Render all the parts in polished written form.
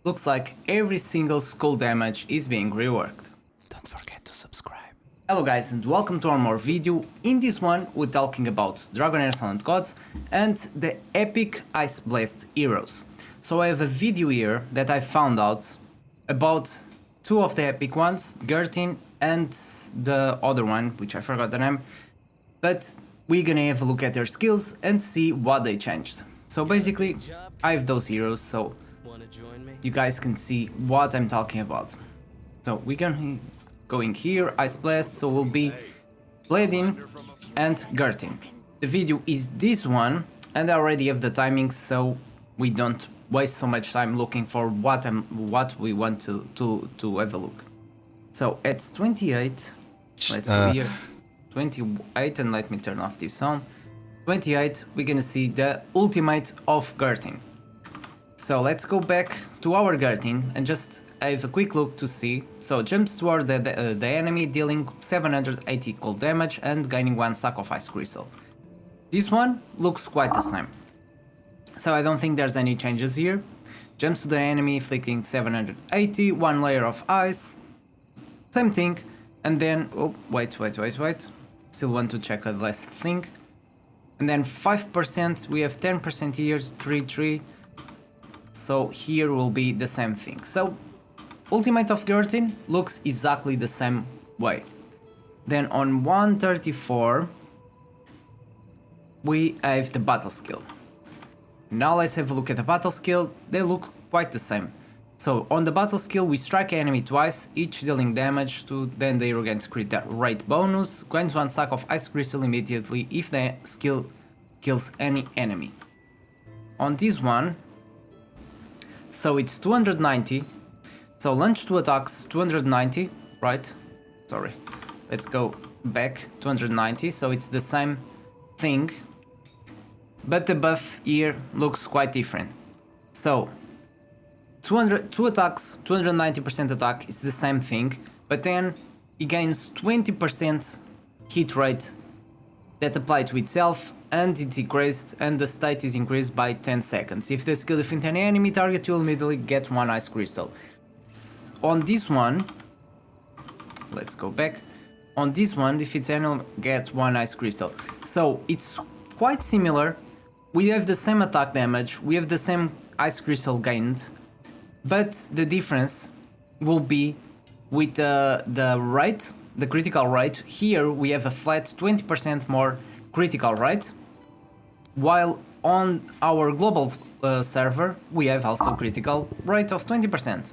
Looks like every single skull damage is being reworked. Don't forget to subscribe. Hello guys and welcome to one more video. In this one we're talking about Dragohneir Silent Gods and the epic Ice Blast heroes. So I have a video here that I found out about two of the epic ones, Gertin and the other one, which I forgot the name. But we're gonna have a look at their skills and see what they changed. So basically I have those heroes, so you guys can see what I'm talking about. So we can going here, Ice Blast, so we'll be Blading and Gertin. The video is this one, and I already have the timings, so we don't waste so much time looking for what we want to have a look. So it's 28. Let's go here. 28, and let me turn off this sound. 28, we're gonna see the ultimate of Gertin. So let's go back to our Gertin and just have a quick look to see. So jumps toward the enemy, dealing 780 cold damage and gaining 1 sack of ice crystal. This one looks quite the same. So I don't think there's any changes here. Jumps to the enemy, inflicting 780, 1 layer of ice. Same thing. And then, oh, wait. Still want to check the last thing. And then 5%, we have 10% here, 3. So here will be the same thing. So Ultimate of Gertin looks exactly the same way. Then on 134 we have the battle skill. Now let's have a look at the battle skill. They look quite the same. So on the battle skill we strike enemy twice, each dealing damage to, then they regain crit rate bonus, gains 1 sack of ice crystal immediately if the skill kills any enemy. On this one, so it's 290. So launch 2 attacks, 290, right? Sorry. Let's go back, 290. So it's the same thing. But the buff here looks quite different. So 2 attacks, 290% attack is the same thing. But then he gains 20% hit rate that apply to itself, and it's increased, and the state is increased by 10 seconds. If the skill defeats any enemy target, you'll immediately get 1 ice crystal. On this one, let's go back. On this one, defeats enemy, get 1 ice crystal. So it's quite similar. We have the same attack damage, we have the same ice crystal gained, but the difference will be with the rate, the critical rate. Here we have a flat 20% more critical rate, while on our global server we have also critical rate of 20%.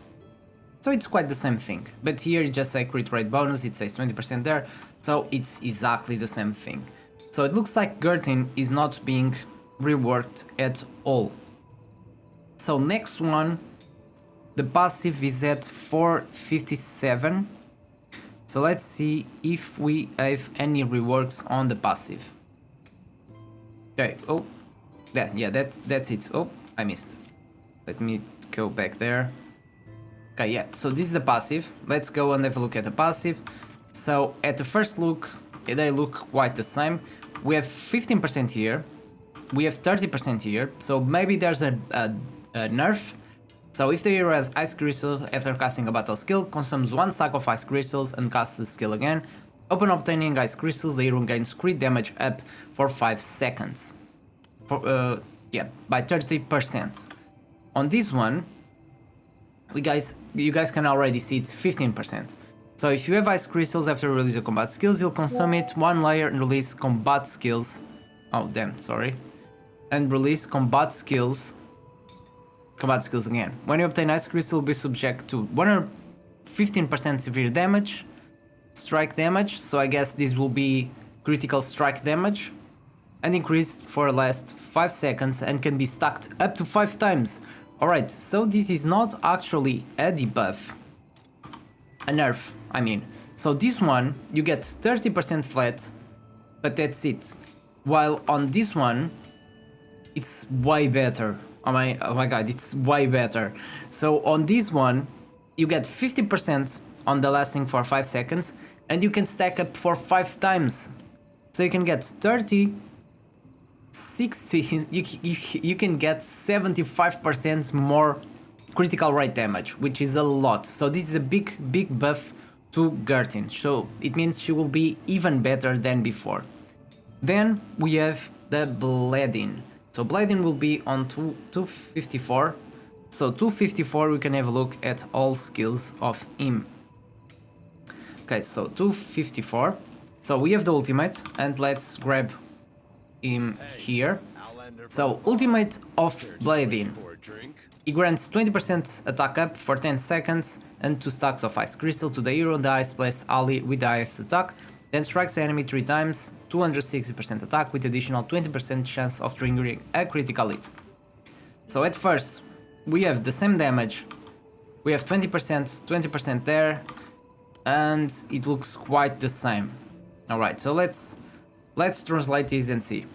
So it's quite the same thing, but here it just says crit rate bonus, it says 20% there, so it's exactly the same thing. So it looks like Gertin is not being reworked at all. So next one, the passive is at 457. So let's see if we have any reworks on the passive. Okay, oh, that's it. Oh, I missed. Let me go back there. Okay, yeah, so this is the passive. Let's go and have a look at the passive. So at the first look, they look quite the same. We have 15% here. We have 30% here. So maybe there's a nerf. So if the hero has ice crystals after casting a battle skill, consumes 1 sack of ice crystals and casts the skill again. Upon obtaining ice crystals, the hero gains crit damage up for 5 seconds. By 30%. On this one, you guys can already see it's 15%. So if you have ice crystals after release of combat skills, you'll consume it 1 layer and release combat skills. Oh damn, sorry. And release combat skills again. When you obtain ice crystal, you'll be subject to 115% severe damage, strike damage, so I guess this will be critical strike damage, and increased for last 5 seconds and can be stacked up to 5 times. Alright, so this is not actually a debuff, a nerf, I mean. So this one, you get 30% flat, but that's it. While on this one, it's way better. Oh my god, it's way better. So on this one, you get 50% on the lasting for 5 seconds, and you can stack up for 5 times. So you can get 30, 60, you can get 75% more critical rate damage, which is a lot. So this is a big buff to Gertin, so it means she will be even better than before. Then we have the Bleeding. So Bleeding will be on 254. So 254 we can have a look at all skills of him. Okay, so 254. So we have the ultimate, and let's grab him here. So ultimate of Bleeding. He grants 20% attack up for 10 seconds and 2 stacks of ice crystal to the hero on the ice placed ally with the highest attack, then strikes the enemy 3 times, 260% attack with additional 20% chance of triggering a critical hit. So at first we have the same damage, we have 20% there, and it looks quite the same. Alright, so let's translate this and see.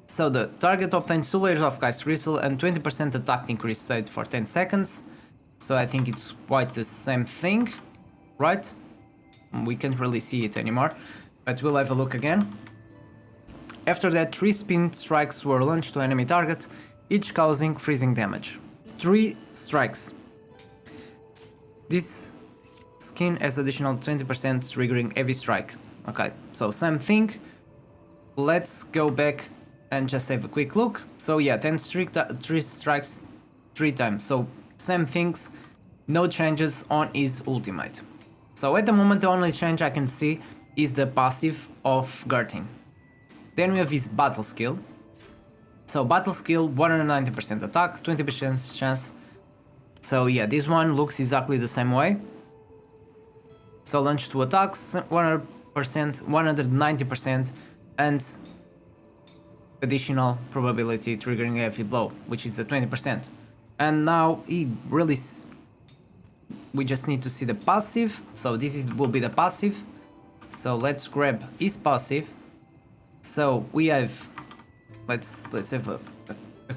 So the target obtains 2 layers of ice crystal and 20% attack increase rate for 10 seconds. So I think it's quite the same thing, right? We can't really see it anymore, but we'll have a look again. After that, 3 spin strikes were launched to enemy targets, each causing freezing damage. 3 strikes. This skin has additional 20% triggering heavy strike. Okay, so same thing. Let's go back and just have a quick look. So yeah, 3 strikes 3 times. So same things, no changes on his ultimate. So at the moment the only change I can see is the passive of Gertin. Then we have his battle skill. So battle skill, 190% attack, 20% chance. So yeah, this one looks exactly the same way. So launch 2 attacks, 100%, 190%, and additional probability triggering a heavy blow, which is the 20%. And now he really, we just need to see the passive. So this will be the passive. So let's grab his passive. So we have, let's have a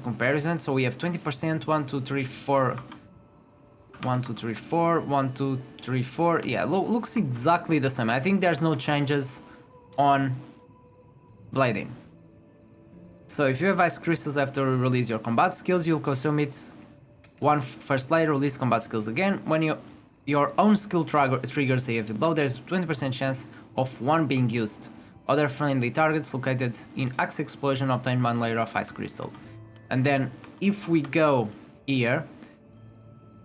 comparison. So we have 20%, 1, 2, 3, 4, 1, 2, 3, 4, 1, 2, 3, 4. Yeah, looks exactly the same. I think there's no changes on Bleeding. So if you have ice crystals after you release your combat skills, you'll consume it 1 first layer, release combat skills again. When your own skill triggers a heavy blow, there's 20% chance of 1 being used. Other friendly targets located in Axe Explosion obtain 1 layer of ice crystal. And then if we go here,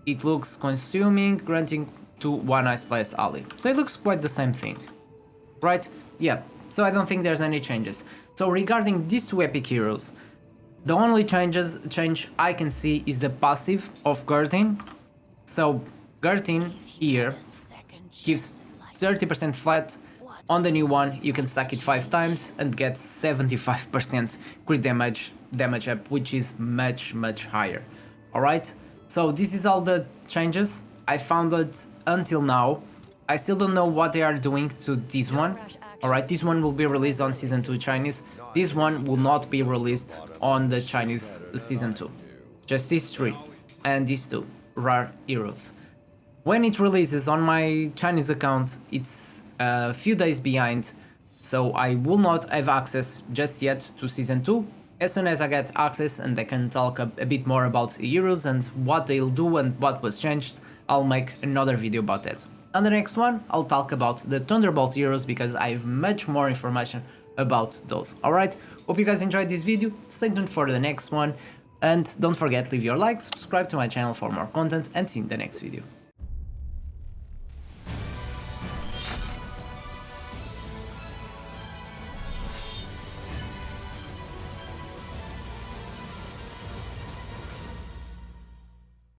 it looks consuming, granting to 1 ice placed ally. So it looks quite the same thing, right? Yeah, so I don't think there's any changes. So regarding these 2 epic heroes, the only change I can see is the passive of Gertin. So Gertin here gives 30% flat. On the new one, you can stack it 5 times and get 75% crit damage up, which is much higher. Alright, so this is all the changes I found it until now. I still don't know what they are doing to this one. Alright, this one will be released on Season 2 Chinese. This one will not be released on the Chinese Season 2. Just these 3 and these 2 rare heroes. When it releases on my Chinese account, it's a few days behind, so I will not have access just yet to Season 2. As soon as I get access and I can talk a bit more about heroes and what they'll do and what was changed, I'll make another video about that. On the next one, I'll talk about the Thunderbolt heroes because I have much more information about those. Alright, hope you guys enjoyed this video, stay tuned for the next one, and don't forget, leave your like, subscribe to my channel for more content, and see you in the next video.